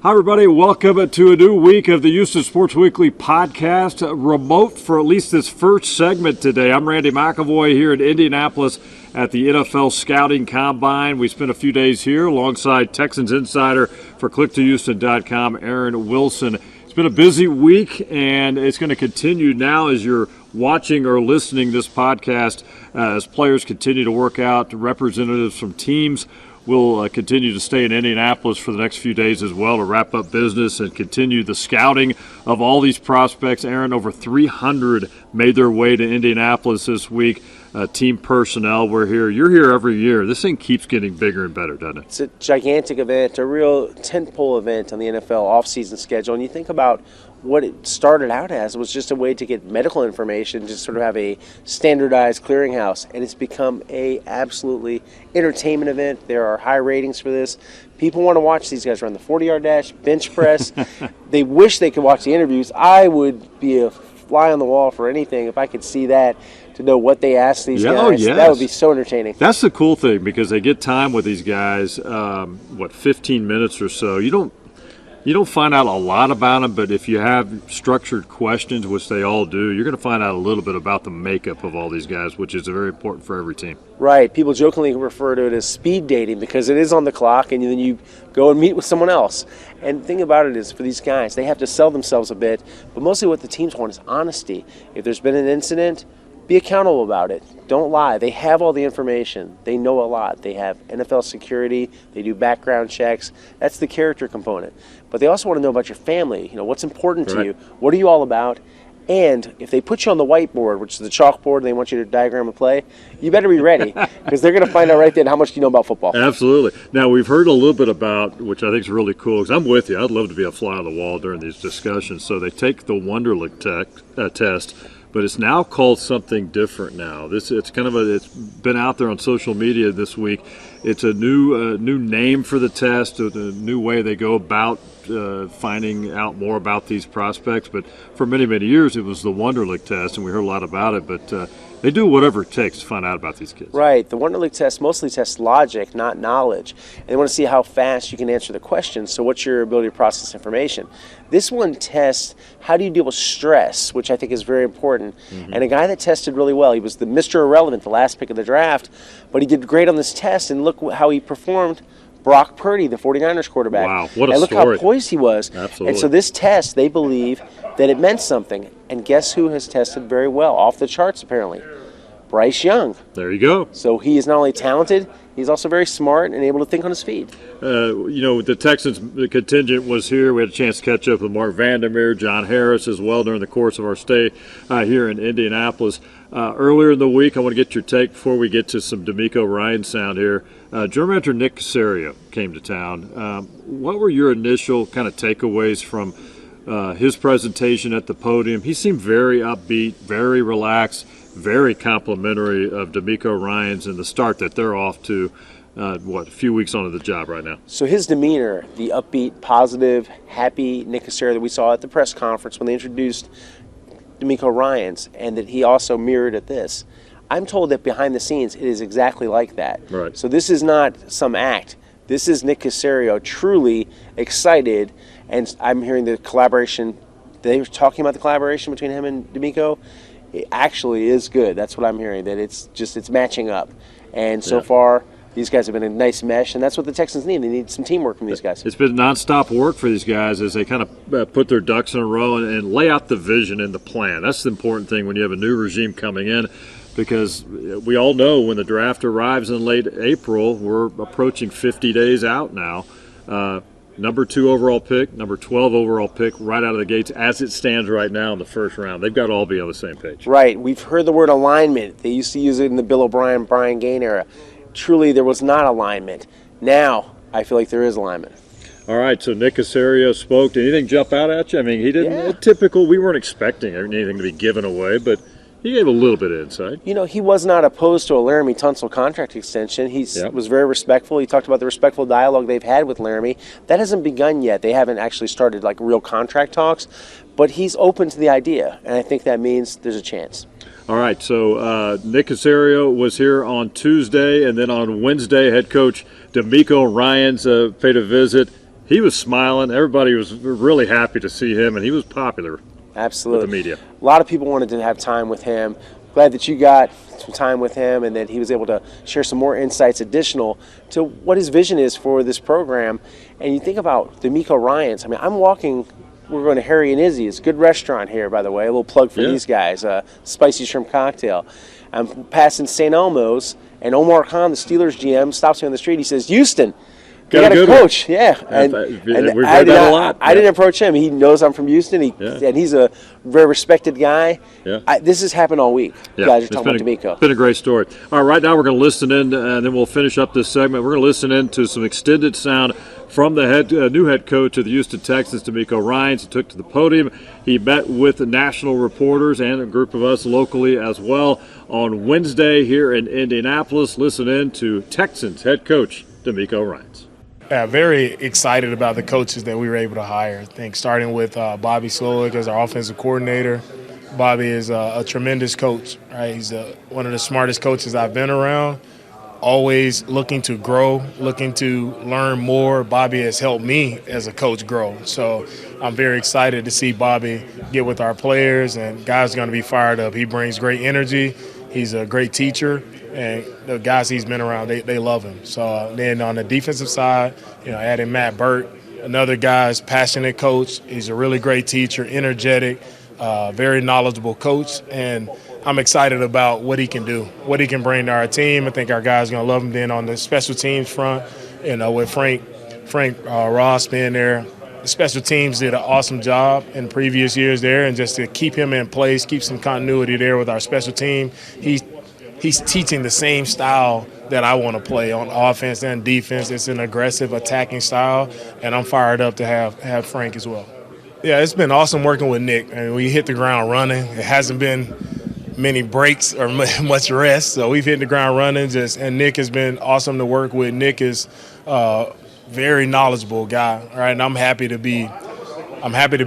Hi, everybody. Welcome to a new week of the Houston Sports Weekly podcast, remote for at least this first segment today. I'm Randy McAvoy here in Indianapolis at the NFL Scouting Combine. We spent a few days here alongside Texans insider for ClickToHouston.com, Aaron Wilson. It's been a busy week, and it's going to continue now as you're watching or listening this podcast as players continue to work out, representatives from teams. We'll continue to stay in Indianapolis for the next few days as well to wrap up business and continue the scouting of all these prospects. Aaron, over 300 made their way to Indianapolis this week. Team personnel, we're here. You're here every year. This thing keeps getting bigger and better, doesn't it? It's a gigantic event, a real tentpole event on the NFL offseason schedule. And you think about what it started out as, it was just a way to get medical information, just sort of have a standardized clearinghouse. And it's become a absolutely entertainment event. There are high ratings for this. People want to watch these guys run the 40-yard dash, bench press. They wish they could watch the interviews. I would be a fly on the wall for anything if I could see that, to know what they ask these guys. Oh, yes. That would be so entertaining. That's the cool thing, because they get time with these guys, 15 minutes or so. You don't find out a lot about them, but if you have structured questions, which they all do, you're going to find out a little bit about the makeup of all these guys, which is very important for every team. Right. People jokingly refer to it as speed dating because it is on the clock, and then you go and meet with someone else. And the thing about it is, for these guys, they have to sell themselves a bit, but mostly what the teams want is honesty. If there's been an incident, be accountable about it. Don't lie. They have all the information. They know a lot. They have NFL security. They do background checks. That's the character component. But they also want to know about your family. You know, what's important to you? What are you all about? And if they put you on the whiteboard, which is the chalkboard, and they want you to diagram a play, you better be ready, because they're going to find out right then how much you know about football. Absolutely. Now, we've heard a little bit about, which I think is really cool, because I'm with you. I'd love to be a fly on the wall during these discussions. So they take the Wonderlic test, but it's now called something different now. It's been out there on social media this week. It's a new name for the test, a new way they go about finding out more about these prospects. But for many, many years, it was the Wonderlic test, and we heard a lot about it. But they do whatever it takes to find out about these kids. Right. The Wonderlic test mostly tests logic, not knowledge. And they want to see how fast you can answer the questions. So what's your ability to process information? This one tests how do you deal with stress, which I think is very important. Mm-hmm. And a guy that tested really well, he was the Mr. Irrelevant, the last pick of the draft, but he did great on this test, and look how he performed. Brock Purdy, the 49ers quarterback. Wow, what a and look story. how poised he was. Absolutely. And so this test, they believe that it meant something. And guess who has tested very well, off the charts apparently? Bryce Young. There you go. So he is not only talented, he's also very smart and able to think on his feet. The Texans contingent was here. We had a chance to catch up with Mark Vandermeer, John Harris as well during the course of our stay here in Indianapolis. Earlier in the week, I want to get your take before we get to some DeMeco Ryans sound here. General Manager Nick Caserio came to town. What were your initial kind of takeaways from his presentation at the podium? He seemed very upbeat, very relaxed, very complimentary of DeMeco Ryans and the start that they're off to, a few weeks onto the job right now. So his demeanor, the upbeat, positive, happy Nick Caserio that we saw at the press conference when they introduced DeMeco Ryans, and that he also mirrored at this. I'm told that behind the scenes it is exactly like that. Right. So this is not some act. This is Nick Caserio truly excited, and I'm hearing the collaboration. They were talking about the collaboration between him and DeMeco. It actually is good. That's what I'm hearing, that it's matching up. And so far, these guys have been a nice mesh, and that's what the Texans need. They need some teamwork from these guys. It's been nonstop work for these guys as they kind of put their ducks in a row and lay out the vision and the plan. That's the important thing when you have a new regime coming in, because we all know when the draft arrives in late April, we're approaching 50 days out now. Number 2 overall pick, number 12 overall pick right out of the gates as it stands right now in the first round. They've got to all be on the same page. Right. We've heard the word alignment. They used to use it in the Bill O'Brien, Brian Gaine era. Truly, there was not alignment. Now, I feel like there is alignment. All right, so Nick Caserio spoke. Did anything jump out at you? I mean, he didn't. Typical, we weren't expecting anything to be given away, but he gave a little bit of insight. You know, he was not opposed to a Laramie Tunsil contract extension. He was very respectful. He talked about the respectful dialogue they've had with Laramie. That hasn't begun yet. They haven't actually started like real contract talks, but he's open to the idea, and I think that means there's a chance. All right, so Nick Caserio was here on Tuesday, and then on Wednesday, head coach DeMeco Ryans paid a visit. he was smiling. Everybody was really happy to see him, and he was popular. Absolutely. With the media. A lot of people wanted to have time with him. Glad that you got some time with him and that he was able to share some more insights additional to what his vision is for this program. And you think about DeMeco Ryans. I mean, we're going to Harry and Izzy's. Good restaurant here, by the way. A little plug for these guys. Spicy shrimp cocktail. I'm passing St. Elmo's, and Omar Khan, the Steelers GM, stops me on the street. He says, Houston, you got a coach. Yeah. And we've heard that a lot. I didn't approach him. He knows I'm from Houston, and he's a very respected guy. Yeah. This has happened all week. You guys are talking about DeMeco. It's been a great story. All right, right now we're going to listen in, and then we'll finish up this segment. We're going to listen in to some extended sound from the new head coach of the Houston Texans, DeMeco Ryans. He took to the podium. He met with the national reporters and a group of us locally as well on Wednesday here in Indianapolis. Listen in to Texans head coach DeMeco Ryans. Yeah, very excited about the coaches that we were able to hire. I think starting with Bobby Slowick as our offensive coordinator. Bobby is a tremendous coach. Right? He's one of the smartest coaches I've been around. Always looking to grow, looking to learn more. Bobby has helped me as a coach grow. So I'm very excited to see Bobby get with our players, and guys are going to be fired up. He brings great energy. He's a great teacher, and the guys he's been around, they love him. So then on the defensive side, adding Matt Burt, another guy's passionate coach. He's a really great teacher, energetic, very knowledgeable coach, and I'm excited about what he can do, what he can bring to our team. I think our guys are going to love him. Then on the special teams front, with Frank Ross being there, the special teams did an awesome job in previous years there, and just to keep him in place, keep some continuity there with our special team. He's teaching the same style that I want to play on offense and defense. It's an aggressive, attacking style, and I'm fired up to have Frank as well. Yeah, it's been awesome working with Nick. I mean, we hit the ground running. It hasn't been many breaks or much rest, so we've hit the ground running. And Nick has been awesome to work with. Nick is very knowledgeable guy, right? And I'm happy to be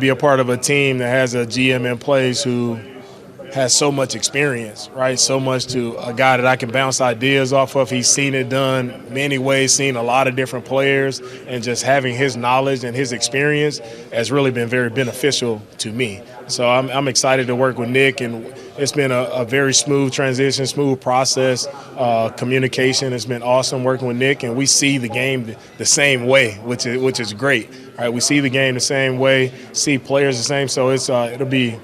a part of a team that has a GM in place who has so much experience, right? So much to a guy that I can bounce ideas off of. He's seen it done many ways, seen a lot of different players, and just having his knowledge and his experience has really been very beneficial to me. So I'm excited to work with Nick, and it's been a very smooth transition, smooth process. Communication has been awesome working with Nick, and we see the game the same way, which is great. All right, we see the game the same way, see players the same. So it'll be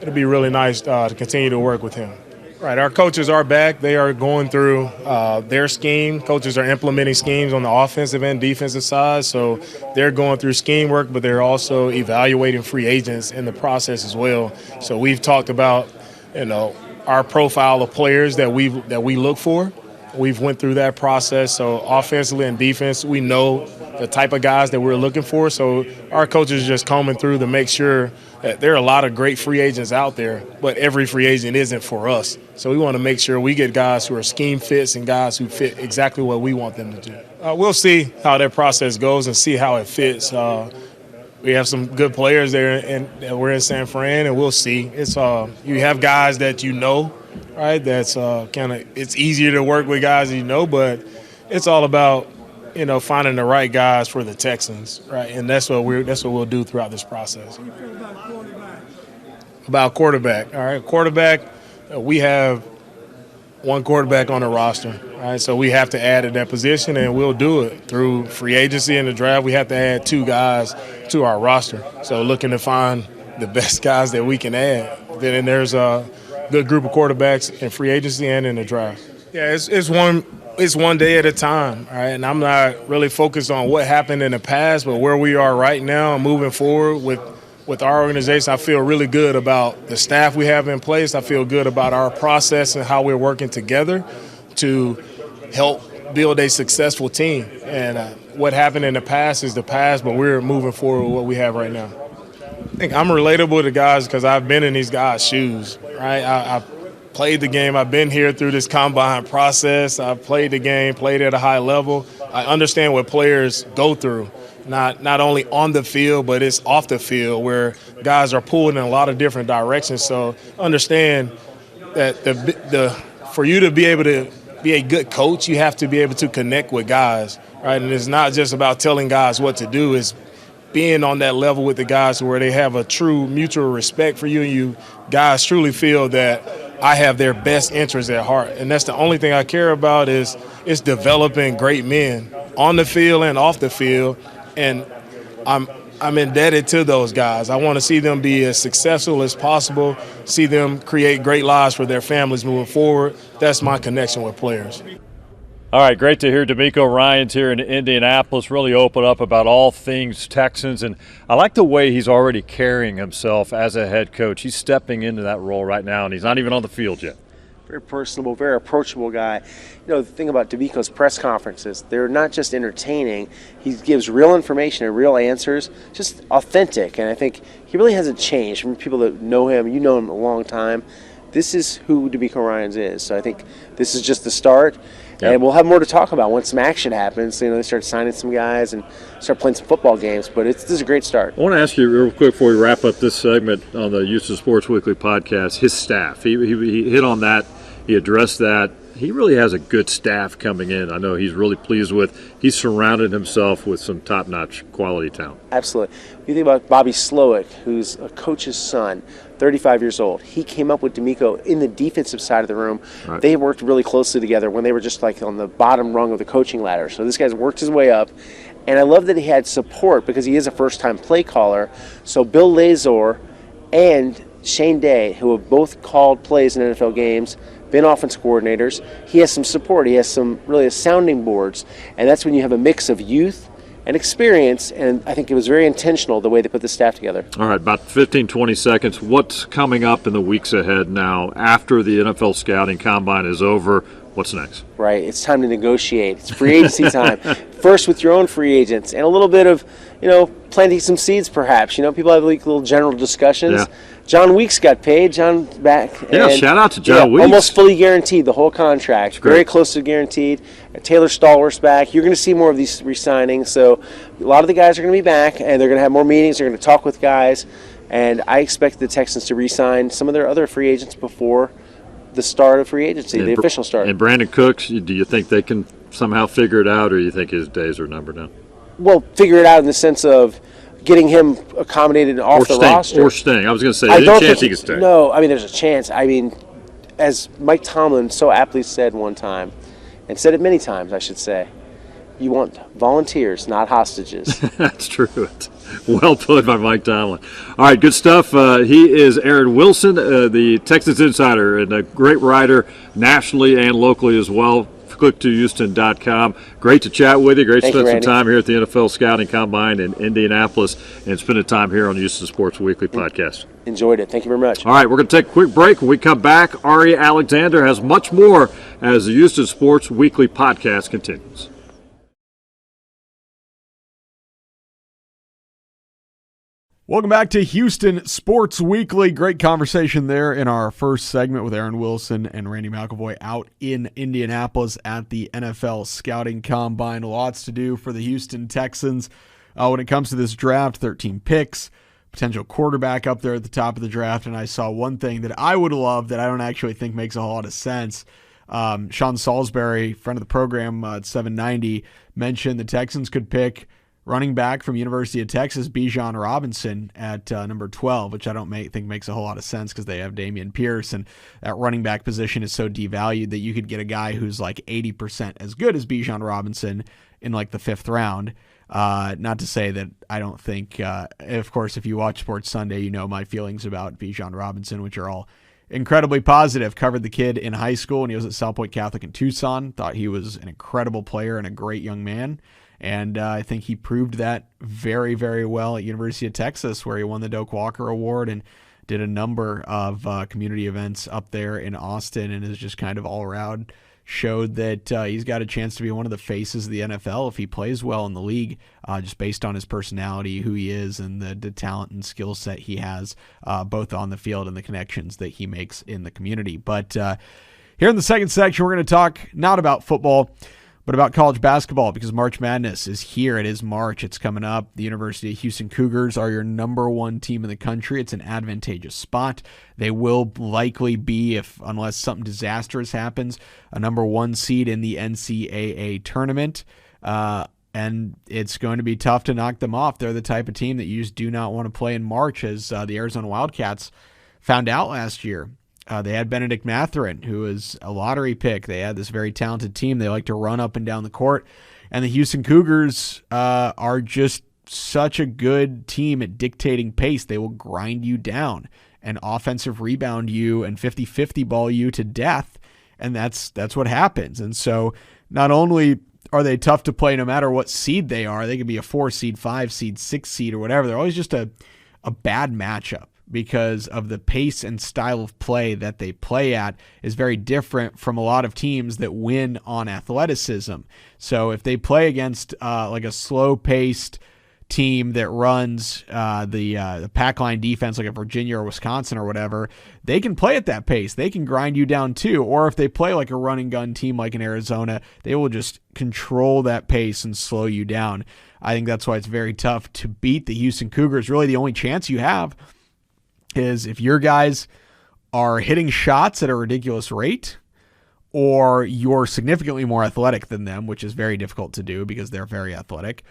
really nice to continue to work with him. Right, our coaches are back. They are going through their scheme. Coaches are implementing schemes on the offensive and defensive side, so they're going through scheme work, but they're also evaluating free agents in the process as well. So we've talked about, our profile of players that we look for. We've went through that process. So offensively and defense, we know the type of guys that we're looking for. So our coaches are just combing through to make sure that there are a lot of great free agents out there, but every free agent isn't for us. So we want to make sure we get guys who are scheme fits and guys who fit exactly what we want them to do. We'll see how that process goes and see how it fits. We have some good players there, and we're in San Fran, and we'll see. It's you have guys that right? That's it's easier to work with guys but it's all about finding the right guys for the Texans, right? And that's what we'll do throughout this process. How do you feel about quarterback? About quarterback, all right. Quarterback, we have one quarterback on the roster, all right. So we have to add at that position, and we'll do it through free agency and the draft. We have to add 2 guys to our roster. So looking to find the best guys that we can add. Then there's a good group of quarterbacks in free agency and in the draft. Yeah, it's one day at a time, all right? And I'm not really focused on what happened in the past, but where we are right now and moving forward with our organization. I feel really good about the staff we have in place. I feel good about our process and how we're working together to help build a successful team. And what happened in the past is the past, but we're moving forward with what we have right now. I think I'm relatable to guys because I've been in these guys' shoes, right? I played the game. I've been here through this combine process. I've played the game, played at a high level. I understand what players go through, not only on the field, but it's off the field where guys are pulled in a lot of different directions. So understand that for you to be able to be a good coach, you have to be able to connect with guys, right? And it's not just about telling guys what to do. It's being on that level with the guys where they have a true mutual respect for you, and you guys truly feel that I have their best interests at heart. And that's the only thing I care about is developing great men on the field and off the field. And I'm indebted to those guys. I want to see them be as successful as possible, see them create great lives for their families moving forward. That's my connection with players. All right, great to hear DeMeco Ryans here in Indianapolis really open up about all things Texans, and I like the way he's already carrying himself as a head coach. He's stepping into that role right now, and he's not even on the field yet. Very personable, very approachable guy. You know, the thing about DeMeco's press conferences, they're not just entertaining. He gives real information and real answers, just authentic, and I think he really hasn't changed. From people that know him, you know him a long time, this is who DeMeco Ryans is. So I think this is just the start. Yep. And we'll have more to talk about once some action happens. You know, they start signing some guys and start playing some football games. But this is a great start. I want to ask you real quick before we wrap up this segment on the Houston Sports Weekly podcast, his staff. He hit on that. He addressed that. He really has a good staff coming in. I know he's really pleased with. He's surrounded himself with some top-notch quality talent. Absolutely. You think about Bobby Slowick, who's a coach's son, 35 years old. He came up with DeMeco in the defensive side of the room. Right. They worked really closely together when they were just like on the bottom rung of the coaching ladder. So this guy's worked his way up. And I love that he had support because he is a first-time play caller. So Bill Lazor and Shane Day, who have both called plays in NFL games, been offense coordinators, he has some support. He has some really sounding boards. And that's when you have a mix of youth and experience, and I think it was very intentional the way they put the staff together. All right, about 15, 20 seconds. What's coming up in the weeks ahead now after the NFL Scouting Combine is over? What's next? Right, it's time to negotiate. It's free agency time. First with your own free agents and a little bit of, planting some seeds perhaps. People have like little general discussions. Yeah. John Weeks got paid. John's back. Yeah, shout out to John Weeks. Almost fully guaranteed, the whole contract. Very close to guaranteed. Taylor Stallworth's back. You're going to see more of these re-signings. So a lot of the guys are going to be back, and they're going to have more meetings. They're going to talk with guys. And I expect the Texans to re-sign some of their other free agents before the start of free agency, the official start. And Brandon Cooks, do you think they can somehow figure it out, or do you think his days are numbered now? Well, figure it out in the sense of getting him accommodated off the roster. Or staying. I was going to say, there's a chance he could stay. No, there's a chance. As Mike Tomlin so aptly said one time, and said it many times, I should say, you want volunteers, not hostages. That's true. It's well put by Mike Tomlin. All right, good stuff. He is Aaron Wilson, the Texans insider, and a great writer nationally and locally as well. Click2Houston.com. Great to chat with you. Great to spend some time here at the NFL Scouting Combine in Indianapolis and spend time here on the Houston Sports Weekly podcast. Enjoyed it. Thank you very much. All right, we're going to take a quick break. When we come back, Ari Alexander has much more as the Houston Sports Weekly podcast continues. Welcome back to Houston Sports Weekly. Great conversation there in our first segment with Aaron Wilson and Randy McElvoy out in Indianapolis at the NFL Scouting Combine. Lots to do for the Houston Texans when it comes to this draft. 13 picks, potential quarterback up there at the top of the draft. And I saw one thing that I would love that I don't actually think makes a whole lot of sense. Sean Salisbury, friend of the program at 790, mentioned the Texans could pick running back from University of Texas, Bijan Robinson at number 12, which I don't think makes a whole lot of sense because they have Dameon Pierce, and that running back position is so devalued that you could get a guy who's like 80% as good as Bijan Robinson in like the 5th round. Not to say that I don't think, of course, if you watch Sports Sunday, you know my feelings about Bijan Robinson, which are all incredibly positive. Covered the kid in high school, and he was at South Point Catholic in Tucson. Thought he was an incredible player and a great young man. And I think he proved that very, very well at University of Texas, where he won the Doak Walker Award and did a number of community events up there in Austin, and is just kind of all around showed that he's got a chance to be one of the faces of the NFL if he plays well in the league, just based on his personality, who he is, and the talent and skill set he has, both on the field and the connections that he makes in the community. But here in the second section, we're going to talk not about football, but about college basketball, because March Madness is here. It is March. It's coming up. The University of Houston Cougars are your number one team in the country. It's an advantageous spot. They will likely be, unless something disastrous happens, a number one seed in the NCAA tournament. And it's going to be tough to knock them off. They're the type of team that you just do not want to play in March, as the Arizona Wildcats found out last year. They had Benedict Mathurin, who is a lottery pick. They had this very talented team. They like to run up and down the court. And the Houston Cougars are just such a good team at dictating pace. They will grind you down and offensive rebound you and 50-50 ball you to death. And that's what happens. And so not only are they tough to play no matter what seed they are, they could be a 4 seed, 5 seed, 6 seed, or whatever. They're always just a bad matchup, because of the pace and style of play that they play at is very different from a lot of teams that win on athleticism. So if they play against like a slow-paced team that runs the pack line defense like a Virginia or Wisconsin or whatever, they can play at that pace. They can grind you down too. Or if they play like a running gun team like in Arizona, they will just control that pace and slow you down. I think that's why it's very tough to beat the Houston Cougars. Really, the only chance you have is if your guys are hitting shots at a ridiculous rate, or you're significantly more athletic than them, which is very difficult to do because they're very athletic,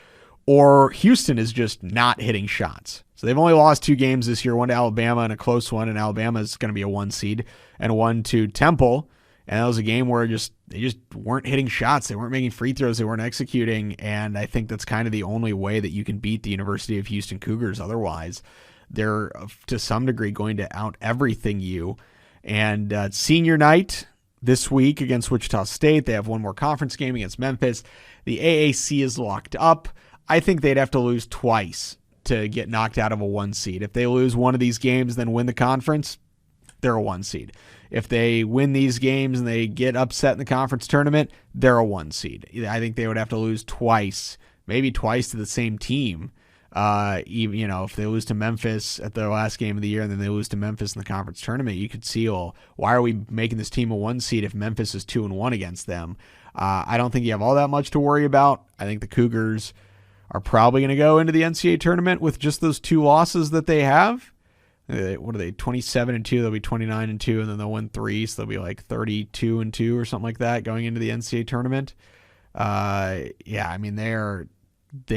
or Houston is just not hitting shots. So they've only lost 2 games this year, one to Alabama and a close one, and Alabama is going to be a 1 seed, and one to Temple. And that was a game where they just weren't hitting shots. They weren't making free throws. They weren't executing. And I think that's kind of the only way that you can beat the University of Houston Cougars. Otherwise, they're to some degree going to out everything you. And senior night this week against Wichita State. They have one more conference game against Memphis. The AAC is locked up. I think they'd have to lose twice to get knocked out of a 1 seed. If they lose one of these games, then win the conference, they're a 1 seed. If they win these games and they get upset in the conference tournament, they're a 1 seed. I think they would have to lose twice, maybe twice to the same team. Even, if they lose to Memphis at the last game of the year and then they lose to Memphis in the conference tournament, you could see, well, why are we making this team a 1 seed if Memphis is 2-1 against them? I don't think you have all that much to worry about. I think the Cougars are probably going to go into the NCAA tournament with just those 2 losses that they have. What are they, 27-2? They'll be 29-2, and then they'll win 3, so they'll be like 32-2 or something like that going into the NCAA tournament. They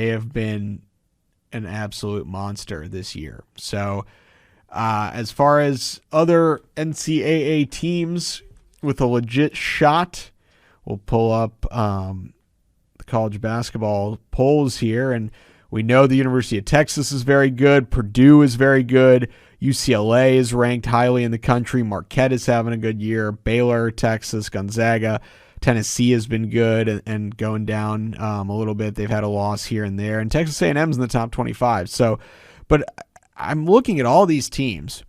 have been an absolute monster this year. So as far as other NCAA teams with a legit shot, we'll pull up the college basketball polls here, and we know the University of Texas is very good. Purdue is very good. UCLA is ranked highly in the country. Marquette is having a good year. Baylor, Texas, Gonzaga. Tennessee has been good and going down a little bit. They've had a loss here and there. And Texas A&M's in the top 25. So, but I'm looking at all these teams,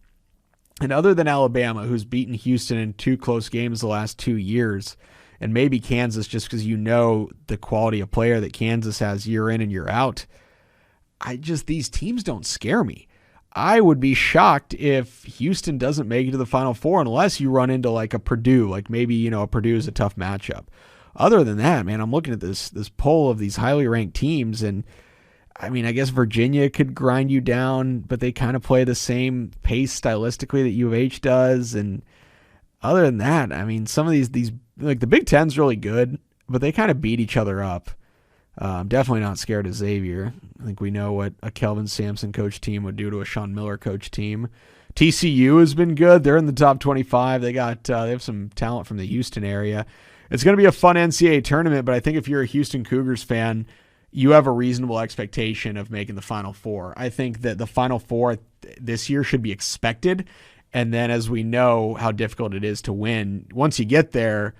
and other than Alabama, who's beaten Houston in 2 close games the last 2 years, and maybe Kansas just because the quality of player that Kansas has year in and year out, these teams don't scare me. I would be shocked if Houston doesn't make it to the Final Four unless you run into like a Purdue, like maybe, Purdue is a tough matchup. Other than that, man, I'm looking at this poll of these highly ranked teams, and I guess Virginia could grind you down, but they kind of play the same pace stylistically that U of H does. And other than that, some of these like the Big Ten's really good, but they kind of beat each other up. I'm definitely not scared of Xavier. I think we know what a Kelvin Sampson coach team would do to a Sean Miller coach team. TCU has been good. They're in the top 25. They have some talent from the Houston area. It's going to be a fun NCAA tournament, but I think if you're a Houston Cougars fan, you have a reasonable expectation of making the Final Four. I think that the Final Four this year should be expected, and then as we know how difficult it is to win, once you get there,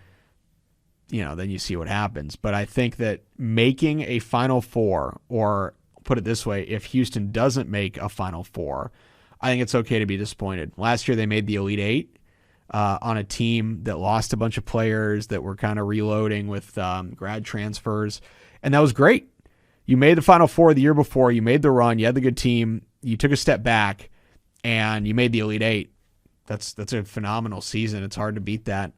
then you see what happens. But I think that making a Final Four, or put it this way, if Houston doesn't make a Final Four, I think it's okay to be disappointed. Last year they made the Elite Eight on a team that lost a bunch of players that were kind of reloading with grad transfers, and that was great. You made the Final Four the year before, you made the run, you had the good team, you took a step back, and you made the Elite Eight. That's a phenomenal season. It's hard to beat that.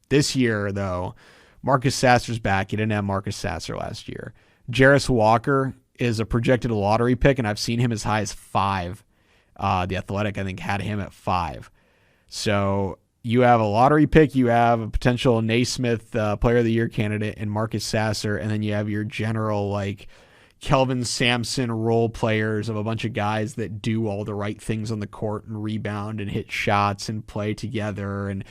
This year, though, Marcus Sasser's back. You didn't have Marcus Sasser last year. Jarris Walker is a projected lottery pick, and I've seen him as high as 5. The Athletic, I think, had him at 5. So you have a lottery pick, you have a potential Naismith Player of the Year candidate in Marcus Sasser, and then you have your general like Kelvin Sampson role players of a bunch of guys that do all the right things on the court and rebound and hit shots and play together and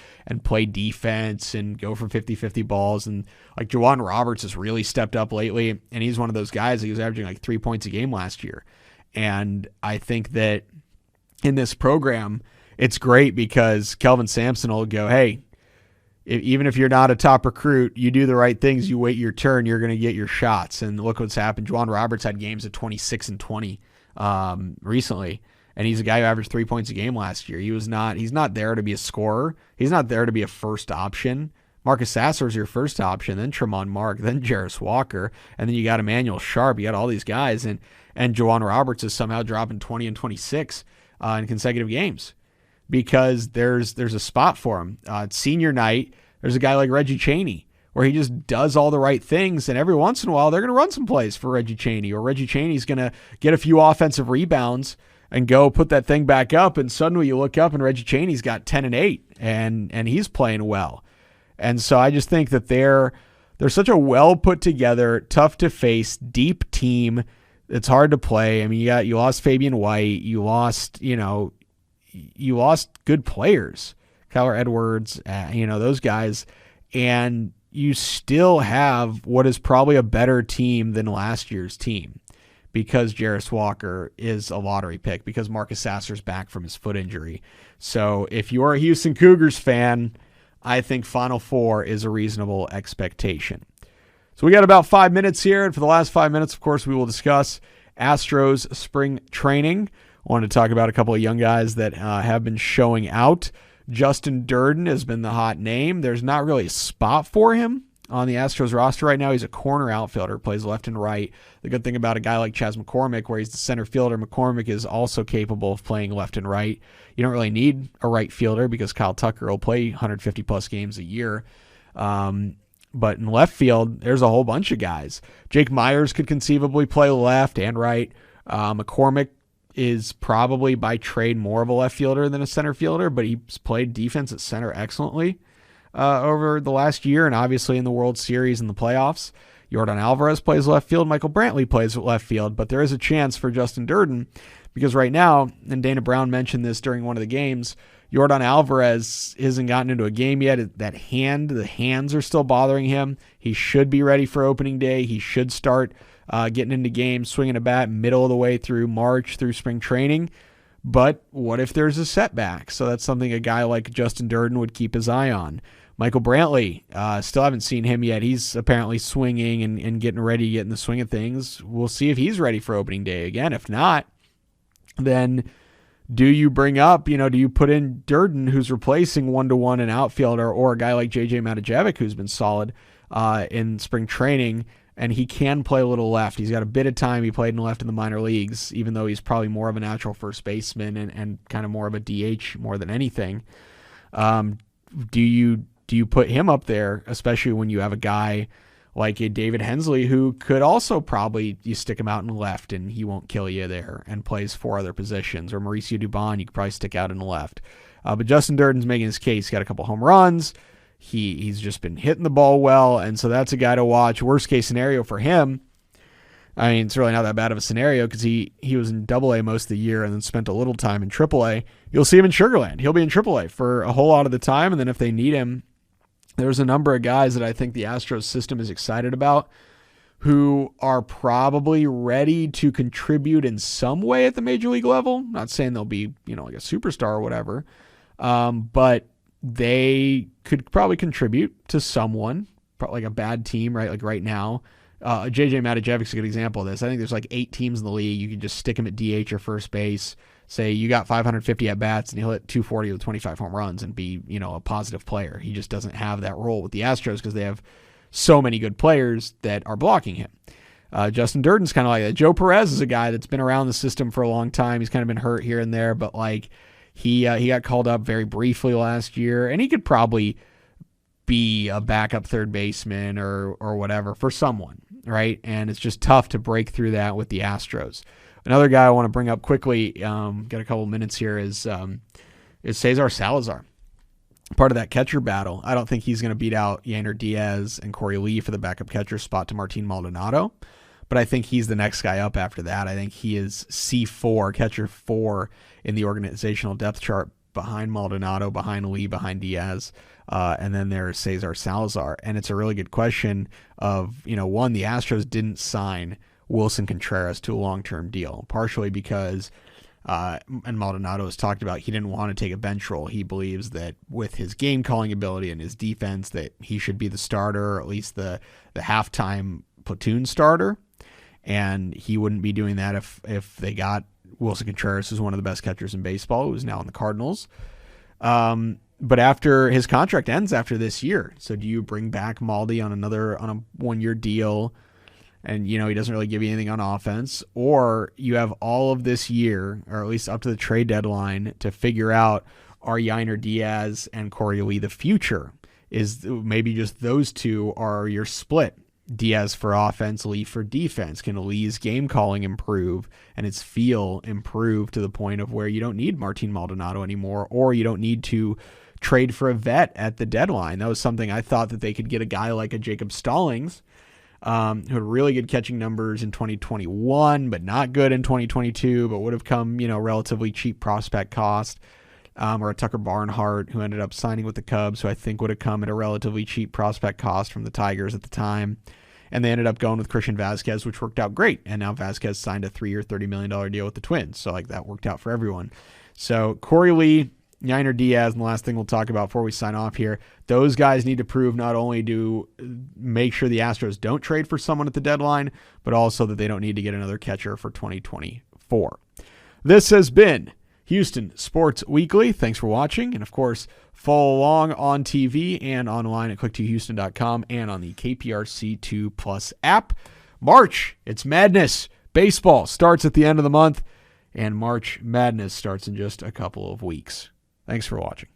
play defense and go for 50-50 balls. And like Juwan Roberts has really stepped up lately, and he's one of those guys. He was averaging like 3 points a game last year. And I think that in this program, it's great because Kelvin Sampson will go, hey, even if you're not a top recruit, you do the right things, you wait your turn, you're going to get your shots. And look what's happened. Juwan Roberts had games of 26 and 20 recently, and he's a guy who averaged 3 points a game last year. He's not there to be a scorer. He's not there to be a first option. Marcus Sasser is your first option, then Tremont Mark, then Jarris Walker, and then you got Emmanuel Sharp. You got all these guys, and Juwan Roberts is somehow dropping 20 and 26 in consecutive games, because there's a spot for him. Senior night, there's a guy like Reggie Chaney where he just does all the right things, and every once in a while they're going to run some plays for Reggie Chaney, or Reggie Chaney's going to get a few offensive rebounds and go put that thing back up, and suddenly you look up and Reggie Chaney's got 10 and 8, and he's playing well. And so I just think that they're such a well put together, tough to face, deep team. It's hard to play. I mean, you lost Fabian White, you lost good players, Kyler Edwards, those guys, and you still have what is probably a better team than last year's team, because Jarris Walker is a lottery pick, because Marcus Sasser's back from his foot injury. So if you're a Houston Cougars fan, I think Final Four is a reasonable expectation. So we got about 5 minutes here, and for the last 5 minutes, of course, we will discuss Astros spring training. I wanted to talk about a couple of young guys that have been showing out. Justin Durden has been the hot name. There's not really a spot for him on the Astros roster right now. He's a corner outfielder, plays left and right. The good thing about a guy like Chas McCormick, where he's the center fielder, McCormick is also capable of playing left and right. You don't really need a right fielder because Kyle Tucker will play 150-plus games a year. But in left field, there's a whole bunch of guys. Jake Myers could conceivably play left and right. McCormick is probably by trade more of a left fielder than a center fielder, but he's played defense at center excellently over the last year, and obviously in the World Series and the playoffs. Yordan Alvarez plays left field. Michael Brantley plays left field, but there is a chance for Justin Durden, because right now, and Dana Brown mentioned this during one of the games, Yordan Alvarez hasn't gotten into a game yet. The hands are still bothering him. He should be ready for opening day. He should start getting into games, swinging a bat middle of the way through March, through spring training. But what if there's a setback? So that's something a guy like Justin Durden would keep his eye on. Michael Brantley, still haven't seen him yet. He's apparently swinging and getting ready to get in the swing of things. We'll see if he's ready for opening day again. If not, then do you bring up, do you put in Durden, who's replacing one-to-one an outfielder, or a guy like J.J. Matajevic, who's been solid in spring training, and he can play a little left. He's got a bit of time. He played in left in the minor leagues, even though he's probably more of a natural first baseman and kind of more of a DH more than anything. Do you put him up there, especially when you have a guy like a David Hensley, who could also probably, you stick him out in left and he won't kill you there, and plays 4 other positions, or Mauricio Dubon, you could probably stick out in the left. But Justin Durden's making his case. He's got a couple home runs. He's just been hitting the ball well, and so that's a guy to watch. Worst case scenario for him, I mean, it's really not that bad of a scenario, because he was in Double-A most of the year and then spent a little time in Triple-A. You'll see him in Sugar Land. He'll be in Triple-A for a whole lot of the time, and then if they need him, there's a number of guys that I think the Astros system is excited about who are probably ready to contribute in some way at the major league level. Not saying they'll be, like a superstar or whatever, but they could probably contribute to someone, like a bad team, right? Like right now, J.J. Matajevic's a good example of this. I think there's like 8 teams in the league. You can just stick him at DH or first base, say you got 550 at-bats, and he'll hit 240 with 25 home runs and be, a positive player. He just doesn't have that role with the Astros because they have so many good players that are blocking him. Justin Durden's kind of like that. Joe Perez is a guy that's been around the system for a long time. He's kind of been hurt here and there, but he got called up very briefly last year, and he could probably be a backup third baseman or whatever for someone, right? And it's just tough to break through that with the Astros. Another guy I want to bring up quickly, got a couple minutes here, is Cesar Salazar. Part of that catcher battle. I don't think he's going to beat out Yainer Diaz and Corey Lee for the backup catcher spot to Martin Maldonado, but I think he's the next guy up after that. I think he is C4, catcher 4 in the organizational depth chart, behind Maldonado, behind Lee, behind Diaz, and then there's Cesar Salazar. And it's a really good question of, one, the Astros didn't sign Wilson Contreras to a long-term deal, partially because and Maldonado has talked about he didn't want to take a bench role. He believes that with his game calling ability and his defense that he should be the starter, or at least the halftime platoon starter. And he wouldn't be doing that if they got Wilson Contreras, who's one of the best catchers in baseball, who's now in the Cardinals. But after his contract ends after this year, so do you bring back Maldi on a 1-year deal? And, he doesn't really give you anything on offense, or you have all of this year, or at least up to the trade deadline, to figure out, are Yainer Diaz and Corey Lee the future? Is maybe just those two are your split? Diaz for offense, Lee for defense. Can Lee's game calling improve and its feel improve to the point of where you don't need Martin Maldonado anymore, or you don't need to trade for a vet at the deadline? That was something I thought that they could get a guy like a Jacob Stallings, who had really good catching numbers in 2021, but not good in 2022, but would have come, relatively cheap prospect cost, or a Tucker Barnhart, who ended up signing with the Cubs, who I think would have come at a relatively cheap prospect cost from the Tigers at the time. And they ended up going with Christian Vasquez, which worked out great. And now Vasquez signed a 3-year, $30 million deal with the Twins. So that worked out for everyone. So Corey Lee, Yainer Diaz, and the last thing we'll talk about before we sign off here, those guys need to prove not only to make sure the Astros don't trade for someone at the deadline, but also that they don't need to get another catcher for 2024. This has been Houston Sports Weekly. Thanks for watching. And of course, follow along on TV and online at click2houston.com and on the KPRC 2 Plus app. March, it's madness. Baseball starts at the end of the month, and March Madness starts in just a couple of weeks. Thanks for watching.